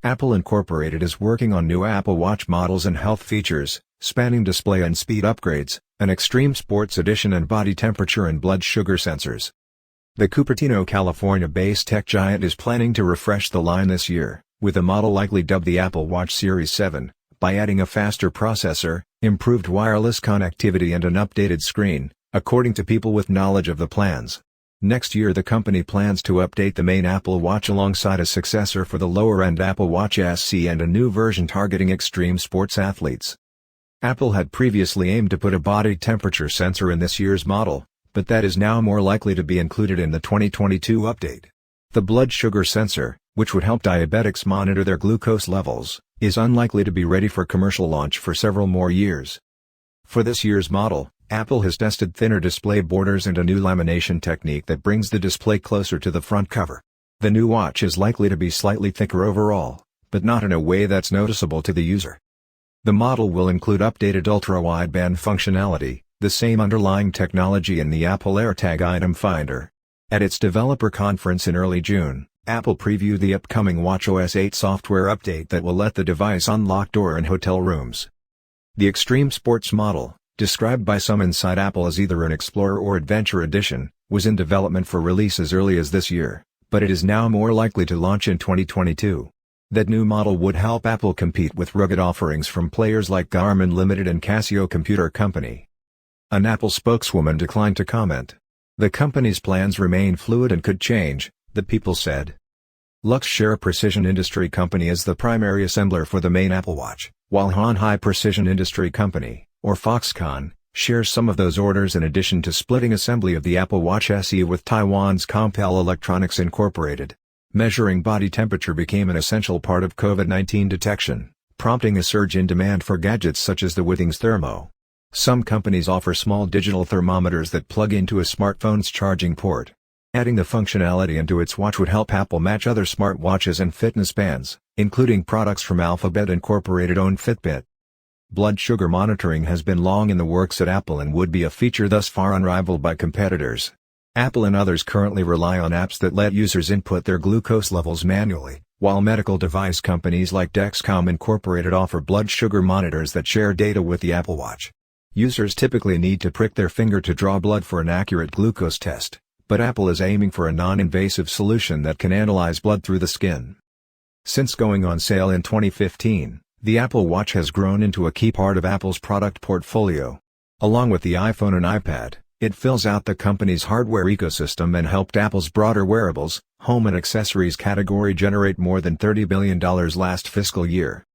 Apple Incorporated is working on new Apple Watch models and health features, spanning display and speed upgrades, an extreme sports edition and body temperature and blood sugar sensors. The Cupertino, California-based tech giant is planning to refresh the line this year, with a model likely dubbed the Apple Watch Series 7, by adding a faster processor, improved wireless connectivity and an updated screen, according to people with knowledge of the plans. Next year the company plans to update the main Apple Watch alongside a successor for the lower-end Apple Watch SE and a new version targeting extreme sports athletes. Apple had previously aimed to put a body temperature sensor in this year's model, but that is now more likely to be included in the 2022 update. The blood sugar sensor, which would help diabetics monitor their glucose levels, is unlikely to be ready for commercial launch for several more years. For this year's model, Apple has tested thinner display borders and a new lamination technique that brings the display closer to the front cover. The new watch is likely to be slightly thicker overall, but not in a way that's noticeable to the user. The model will include updated ultra-wideband functionality, the same underlying technology in the Apple AirTag item finder. At its developer conference in early June, Apple previewed the upcoming watchOS 8 software update that will let the device unlock door in hotel rooms. The Extreme Sports model, described by some inside Apple as either an Explorer or Adventure Edition, was in development for release as early as this year, but it is now more likely to launch in 2022. That new model would help Apple compete with rugged offerings from players like Garmin Limited and Casio Computer Company. An Apple spokeswoman declined to comment. The company's plans remain fluid and could change, the People said. Luxshare Precision Industry Company is the primary assembler for the main Apple Watch, while Hon-Hai Precision Industry Company, or Foxconn, shares some of those orders in addition to splitting assembly of the Apple Watch SE with Taiwan's Compal Electronics Incorporated. Measuring body temperature became an essential part of COVID-19 detection, prompting a surge in demand for gadgets such as the Withings Thermo. Some companies offer small digital thermometers that plug into a smartphone's charging port. Adding the functionality into its watch would help Apple match other smartwatches and fitness bands, including products from Alphabet Incorporated-owned Fitbit. Blood sugar monitoring has been long in the works at Apple and would be a feature thus far unrivaled by competitors. Apple and others currently rely on apps that let users input their glucose levels manually, while medical device companies like Dexcom Incorporated offer blood sugar monitors that share data with the Apple Watch. Users typically need to prick their finger to draw blood for an accurate glucose test, but Apple is aiming for a non-invasive solution that can analyze blood through the skin. Since going on sale in 2015, the Apple Watch has grown into a key part of Apple's product portfolio. Along with the iPhone and iPad, it fills out the company's hardware ecosystem and helped Apple's broader wearables, home and accessories category generate more than $30 billion last fiscal year.